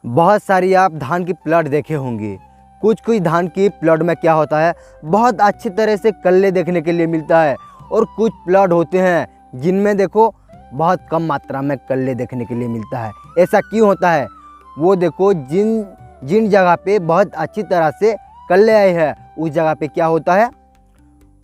बहुत सारी आप धान की प्लॉट देखे होंगे। कुछ कुछ धान की प्लॉट में क्या होता है, बहुत अच्छी तरह से कल्ले देखने के लिए मिलता है, और कुछ प्लॉट होते हैं जिनमें देखो बहुत कम मात्रा में कल्ले देखने के लिए मिलता है। ऐसा क्यों होता है? वो देखो जिन जगह पे बहुत अच्छी तरह से कल्ले आए हैं उस जगह पे क्या होता है,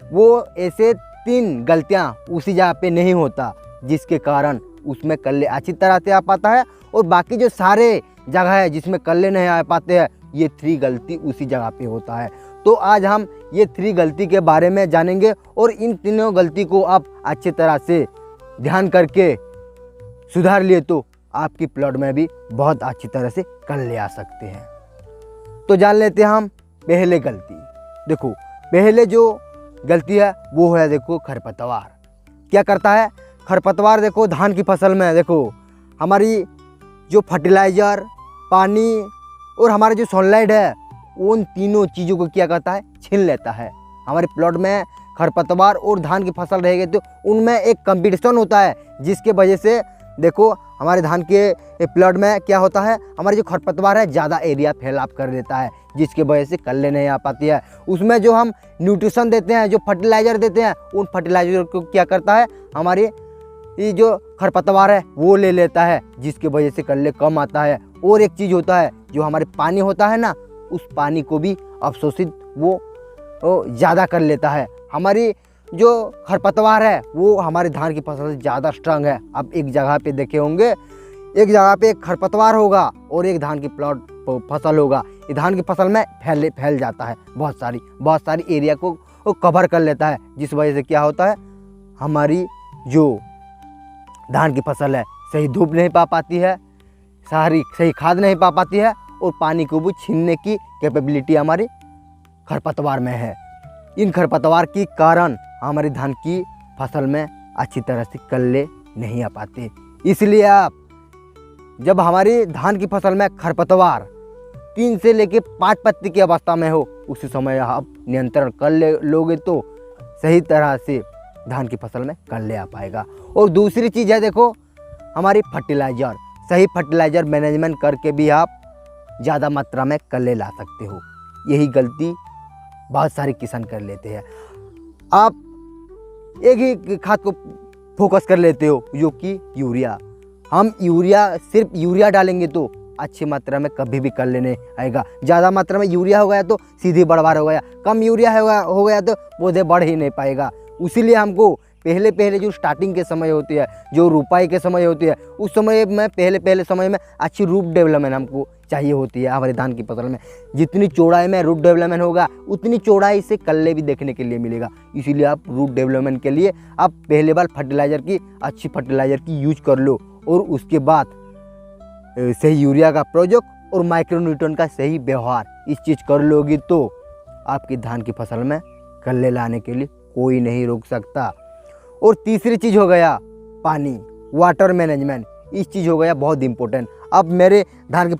वो ऐसे 3 गलतियाँ उसी जगह पे नहीं होता, जिसके कारण उसमें कल्ले अच्छी तरह से आ पाता है, और बाकी जो सारे जगह है जिसमें कल्ले नहीं आ पाते हैं, ये 3 गलती उसी जगह पे होता है। तो आज हम ये 3 गलती के बारे में जानेंगे, और इन तीनों गलती को आप अच्छी तरह से ध्यान करके सुधार लिए तो आपकी प्लॉट में भी बहुत अच्छी तरह से कल्ले आ सकते हैं। तो जान लेते हैं हम पहले गलती। देखो पहले जो गलती है वो है देखो खरपतवार। क्या करता है खरपतवार? देखो धान की फसल में देखो हमारी जो फर्टिलाइज़र, पानी और हमारा जो सनलाइट है, उन तीनों चीज़ों को क्या करता है, छीन लेता है। हमारे प्लॉट में खरपतवार और धान की फसल रहेगी तो उनमें एक कंपटीशन होता है, जिसके वजह से देखो हमारे धान के प्लॉट में क्या होता है, हमारी जो खरपतवार है ज़्यादा एरिया फैलाव कर देता है, जिसके वजह से कल्ले नहीं आ पाती है। उसमें जो हम न्यूट्रिशन देते हैं, जो फर्टिलाइज़र देते हैं, उन फर्टिलाइज़र को क्या करता है, हमारी ये जो खरपतवार है वो ले लेता है, जिसके वजह से कल्ले कम आता है। और एक चीज़ होता है, जो हमारे पानी होता है ना, उस पानी को भी अवशोषित वो ज़्यादा कर लेता है। हमारी जो खरपतवार है वो हमारे धान की फसल से ज़्यादा स्ट्रांग है। अब एक जगह पे देखे होंगे, एक जगह पे एक खरपतवार होगा और एक धान की प्लॉट फसल होगा। ये धान की फसल में फैल जाता है, बहुत सारी एरिया को कवर कर लेता है, जिस वजह से क्या होता है, हमारी जो धान की फसल है सही धूप नहीं पा पाती है, सही खाद नहीं पा पाती है, और पानी को भी छीनने की कैपेबिलिटी हमारी खरपतवार में है। इन खरपतवार के कारण हमारी धान की फसल में अच्छी तरह से कल्ले नहीं आ पाते। इसलिए आप जब हमारी धान की फसल में खरपतवार 3 से लेके 5 पत्ती की अवस्था में हो, उसी समय आप नियंत्रण कर लोगे तो सही तरह से धान की फसल में कल्ले आ पाएगा। और दूसरी चीज़ है देखो हमारी फर्टिलाइज़र। सही फर्टिलाइज़र मैनेजमेंट करके भी आप ज़्यादा मात्रा में कल्ले ला सकते हो। यही गलती बहुत सारे किसान कर लेते हैं। आप एक ही खाद को फोकस कर लेते हो, जो कि यूरिया। हम सिर्फ यूरिया डालेंगे तो अच्छी मात्रा में कभी भी कल्ले नहीं आएगा। ज़्यादा मात्रा में यूरिया हो गया तो सीधी बढ़वार हो गया, कम यूरिया हो गया तो पौधे बढ़ ही नहीं पाएगा। इसीलिए हमको पहले जो स्टार्टिंग के समय होती है, जो रुपाई के समय होती है, उस समय में पहले समय में अच्छी रूट डेवलपमेंट हमको चाहिए होती है। हमारे धान की फसल में जितनी चौड़ाई में रूट डेवलपमेंट होगा, उतनी चौड़ाई से कल्ले भी देखने के लिए मिलेगा। इसीलिए आप रूट डेवलपमेंट के लिए आप पहले बार अच्छी फर्टिलाइज़र की यूज कर लो, और उसके बाद सही यूरिया का प्रयोग और माइक्रोन्यूट्रन का सही व्यवहार, इस चीज़ कर लोगी तो आपकी धान की फसल में कल्ले लाने के लिए कोई नहीं रोक सकता। और तीसरी चीज़ हो गया पानी, वाटर मैनेजमेंट। इस चीज़ हो गया बहुत इंपॉर्टेंट। अब मेरे धान के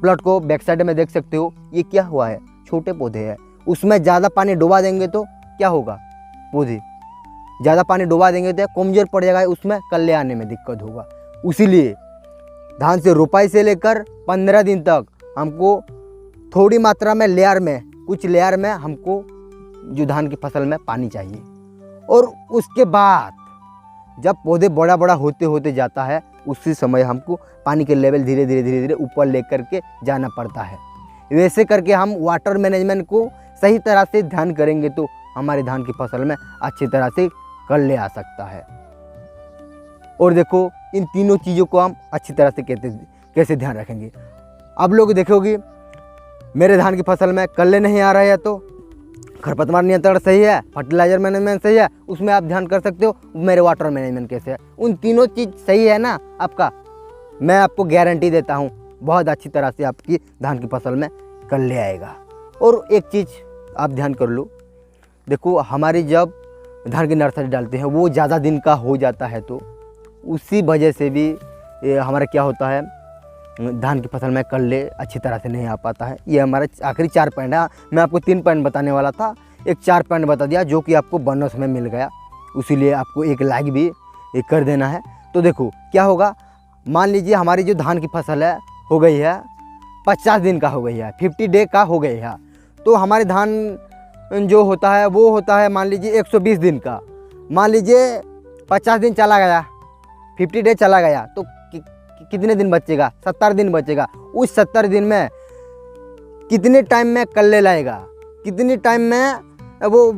प्लॉट को बैक साइड में देख सकते हो, ये क्या हुआ है, छोटे पौधे हैं। उसमें ज़्यादा पानी डुबा देंगे तो क्या होगा, पौधे ज़्यादा पानी डुबा देंगे तो कमज़ोर पड़ जाएगा, उसमें कल्ले आने में दिक्कत होगा। इसीलिए धान से रोपाई से लेकर 15 दिन तक हमको थोड़ी मात्रा में कुछ लेयर में हमको जो धान की फसल में पानी चाहिए। और उसके बाद जब पौधे बड़ा होते जाता है, उसी समय हमको पानी के लेवल धीरे धीरे ऊपर लेकर के जाना पड़ता है। वैसे करके हम वाटर मैनेजमेंट को सही तरह से ध्यान करेंगे तो हमारे धान की फसल में अच्छी तरह से कल्ले आ सकता है। और देखो इन तीनों चीज़ों को हम अच्छी तरह से कैसे ध्यान रखेंगे। अब लोग देखोगे मेरे धान की फसल में कल्ले नहीं आ रहे हैं तो खरपतवार नियंत्रण सही है, फर्टिलाइज़र मैनेजमेंट सही है, उसमें आप ध्यान कर सकते हो। मेरे वाटर मैनेजमेंट कैसे है, उन तीनों चीज़ सही है ना आपका, मैं आपको गारंटी देता हूँ बहुत अच्छी तरह से आपकी धान की फसल में कल्ले आएगा। और एक चीज़ आप ध्यान कर लो, देखो हमारी जब धान की नर्सरी डालते हैं वो ज़्यादा दिन का हो जाता है, तो उसी वजह से भी हमारा क्या होता है, धान की फसल में कल्ले अच्छी तरह से नहीं आ पाता है। ये हमारा आखिरी 4 पॉइंट है। मैं आपको 3 पॉइंट बताने वाला था, एक 4 पॉइंट बता दिया जो कि आपको बोनस में मिल गया, इसीलिए आपको एक लाइक भी कर देना है। तो देखो क्या होगा, मान लीजिए हमारी जो धान की फसल है हो गई है 50 दिन का हो गया है, 50 डे का हो गया है। तो हमारे धान जो होता है वो होता है मान लीजिए 120 दिन का। मान लीजिए 50 दिन चला गया, 50 डे चला गया, तो कितने दिन बचेगा? 70 दिन बचेगा। उस 70 दिन में कितने टाइम में कल्ले लाएगा, कितने टाइम में वो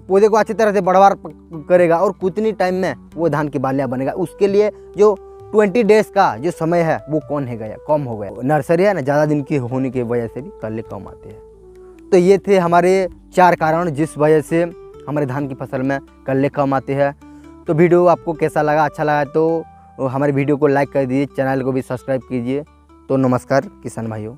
पौधे को अच्छी तरह से बढ़वार करेगा और कितनी टाइम में वो धान की बालियाँ बनेगा, उसके लिए जो 20 डेज का जो समय है वो कम हो गया। नर्सरी है ना, ज़्यादा दिन की होने की वजह से भी कल्ले कम आते हैं। तो ये थे हमारे 4 कारण जिस वजह से हमारे धान की फसल में कल्ले कम आते हैं। तो वीडियो आपको कैसा लगा? अच्छा लगा तो हमारे वीडियो को लाइक कर दीजिए, चैनल को भी सब्सक्राइब कीजिए। तो नमस्कार किसान भाइयों।